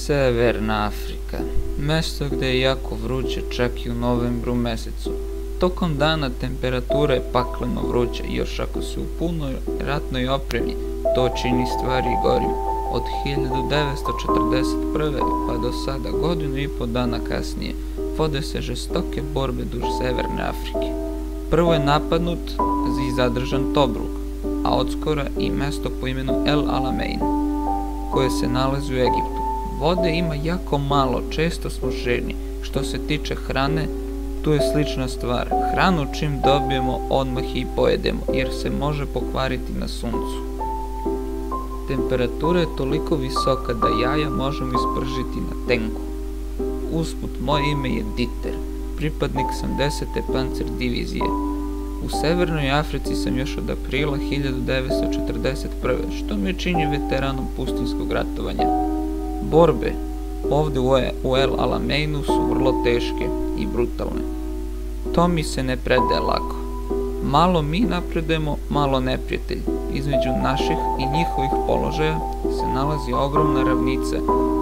Severna Afrika, mesto gde je jako vruće čak i u novembru mesecu. Tokom dana temperatura je pakleno vruća i još ako se u punoj ratnoj opremi, to čini stvari gorim. Od 1941. pa do sada, godinu i po dana kasnije, vode se žestoke borbe duž Severne Afrike. Prvo je napadnut i zadržan Tobruk, a odskora i mesto po imenu El Alamein, koje se nalazi u Egiptu. Vode ima jako malo, često smo žedni. Što se tiče hrane, tu je slična stvar. Hranu čim dobijemo, odmah i pojedemo, jer se može pokvariti na suncu. Temperatura je toliko visoka da jaja možemo ispržiti na tenku. Usput, moje ime je Dieter, pripadnik sam 10. pancer divizije. U Severnoj Africi sam još od aprila 1941. što me čini veteranom pustinskog ratovanja. Borbe ovde u El Alameinu su vrlo teške i brutalne. To mi se ne predaje lako. Malo mi napredujemo, malo neprijatelj. Između naših i njihovih položaja se nalazi ogromna ravnica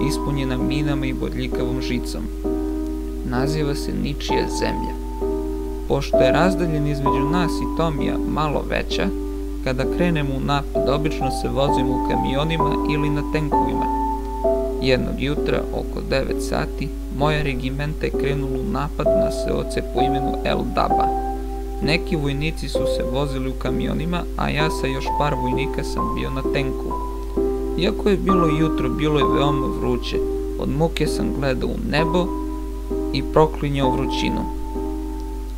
ispunjena minama i bodljikavom žicom. Naziva se ničija zemlja. Pošto je razdaljen između nas i Tomija malo veća, kada krenemo u napad, obično se vozimo u kamionima ili na tenkovima. Jednog jutra, oko 9 sati, moja regimenta je krenula u napad na seoce po imenu El Daba. Neki vojnici su se vozili u kamionima, a ja sa još par vojnika sam bio na tenku. Iako je bilo jutro, bilo je veoma vruće. Od muke sam gledao u nebo i proklinjao vrućinu.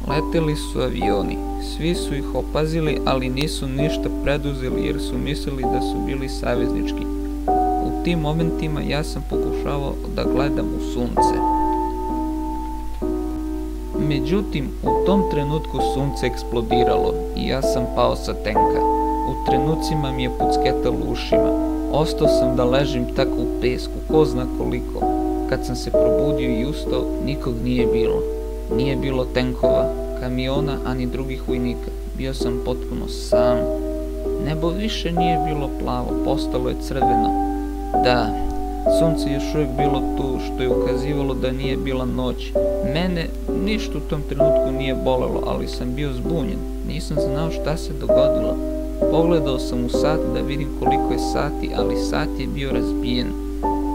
Leteli su avioni. Svi su ih opazili, ali nisu ništa preduzeli jer su mislili da su bili saveznički. U tim momentima ja sam pokušavao da gledam u sunce. Međutim, u tom trenutku sunce eksplodiralo i ja sam pao sa tenka. U trenucima mi je pucketalo u ušima. Ostao sam da ležim tako u pesku, ko zna koliko. Kad sam se probudio i ustao, nikog nije bilo. Nije bilo tenkova, kamiona, ani drugih vojnika. Bio sam potpuno sam. Nebo više nije bilo plavo, postalo je crveno. Da, sunce još uvijek bilo tu, što je ukazivalo da nije bila noć. Mene ništa u tom trenutku nije bolelo, ali sam bio zbunjen. Nisam znao šta se dogodilo. Pogledao sam u sat da vidim koliko je sati, ali sat je bio razbijen.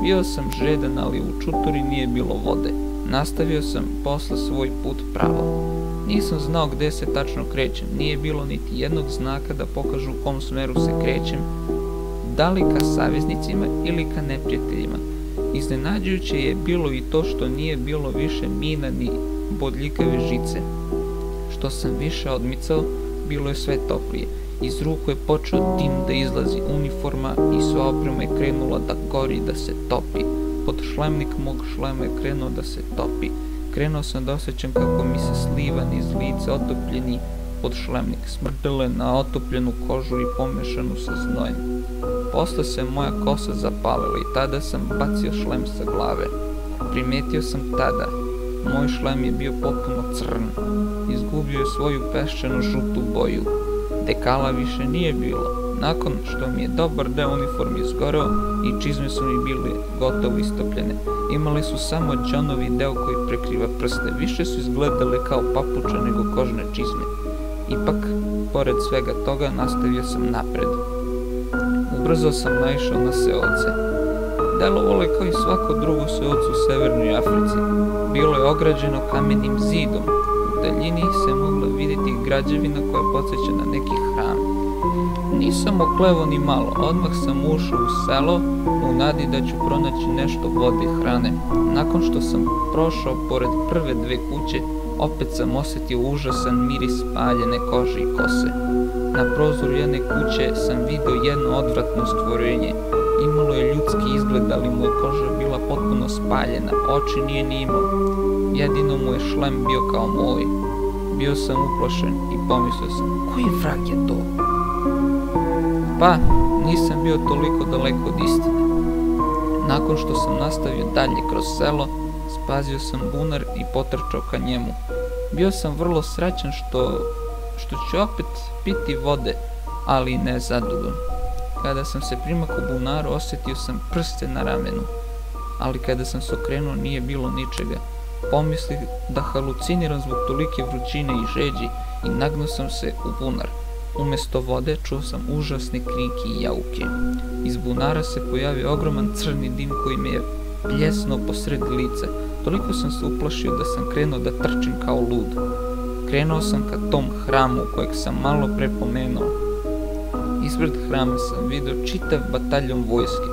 Bio sam žedan, ali u čuturi nije bilo vode. Nastavio sam posle svoj put pravo. Nisam znao gde se tačno krećem, nije bilo niti jednog znaka da pokažu u kom smeru se krećem, da li ka saveznicima ili ka neprijateljima. Iznenađujuće je bilo i to što nije bilo više mina ni bodljikave žice. Što sam više odmicao, bilo je sve toplije. Iz ruku je počeo dim da izlazi, uniforma i sva oprema je krenula da gori i da se topi. Podšlemnik mog šlema je krenuo da se topi. Krenuo sam da osjećam kako mi se sliva niz lice otopljeni podšlemnik, smrdele na otopljenu kožu i pomešanu sa znojem. Posle se moja kosa zapalila i tada sam bacio šlem sa glave. Primetio sam tada, moj šlem je bio potpuno crn. Izgubio je svoju peščanu žutu boju. Dekala više nije bilo. Nakon što mi je dobar deo uniforme izgoreo i čizme su mi bile gotovo istopljene. Imali su samo džonovi deo koji prekriva prste. Više su izgledale kao papuča nego kožne čizme. Ipak, pored svega toga, nastavio sam napred. Ubrzo sam naišao na seoce. Delovalo je kao i svako drugo seoce u Severnoj Africi. Bilo je ograđeno kamenim zidom. U daljini se mogla vidjeti građevina koja podsjeća na neki hram. Nisam oklevao ni malo, odmah sam ušao u selo u nadi da ću pronaći nešto vode i hrane. Nakon što sam prošao pored prve dve kuće, opet sam osjetio užasan miris spaljene kože i kose. Na prozoru jedne kuće sam video jedno odvratno stvorenje. Imalo je ljudski izgled, ali mu je koža bila potpuno spaljena, oči nije ni imao. Jedino mu je šlem bio kao moj. Bio sam uplašen i pomislio sam, koji vrag je to? Pa, nisam bio toliko daleko od istine. Nakon što sam nastavio dalje kroz selo, spazio sam bunar i potrčao ka njemu. Bio sam vrlo srećan što ću opet piti vode, ali ne zadugo. Kada sam se primakao bunaru, osjetio sam prste na ramenu. ali kada sam se okrenuo nije bilo ničega. Pomislih da haluciniram zbog tolike vrućine i žeđi i nagnuo sam se u bunar. Umesto vode čuo sam užasne kriki i jauke. Iz bunara se pojavio ogroman crni dim koji me je pljesnuo posred lica. Toliko sam se uplašio da sam krenuo da trčim kao lud. Krenuo sam ka tom hramu kojeg sam malo pre pomenuo. Ispred hrama sam video čitav bataljon vojske,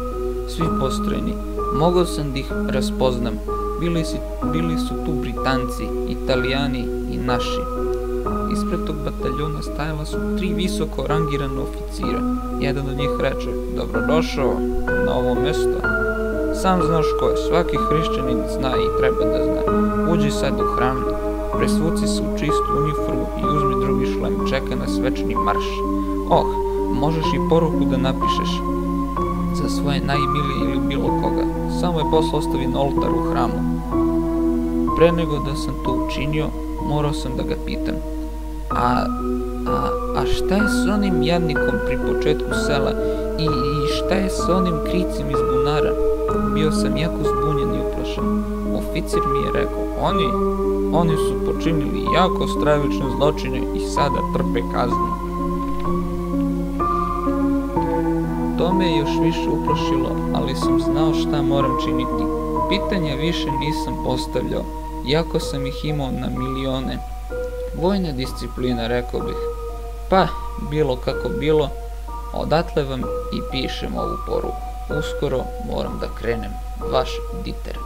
svi postrojeni. Mogao sam da ih raspoznam. Bili su tu Britanci, Italijani i naši. Ispred tog bataljona stajala su 3 visoko rangirana oficira. Jedan od njih reče: "Dobrodošao na ovo mesto. Sam znaš ko je, svaki hrišćanin zna i treba da zna. Uđi sad u hram, presvuci se u čistu uniformu i uzmi drugi šlem, čeka nas večni marš. Oh, možeš i poruku da napišeš za svoje najmilije ili bilo koga. Samo je posle ostavi na oltar u hramu." Pre nego da sam to učinio, morao sam da ga pitam: A šta je s onim jadnikom pri početku sela i šta je s onim kricem iz bunara? Bio sam jako zbunjen i uplašen. Oficir mi je rekao: Oni su počinili jako stravične zločine i sada trpe kaznu. To me je još više uplašilo, ali sam znao šta moram činiti. Pitanja više nisam postavljao, iako sam ih imao na milione. Vojna disciplina, rekao bih. Pa, bilo kako bilo, odatle vam i pišem ovu poruku. Uskoro moram da krenem. Vaš Diter.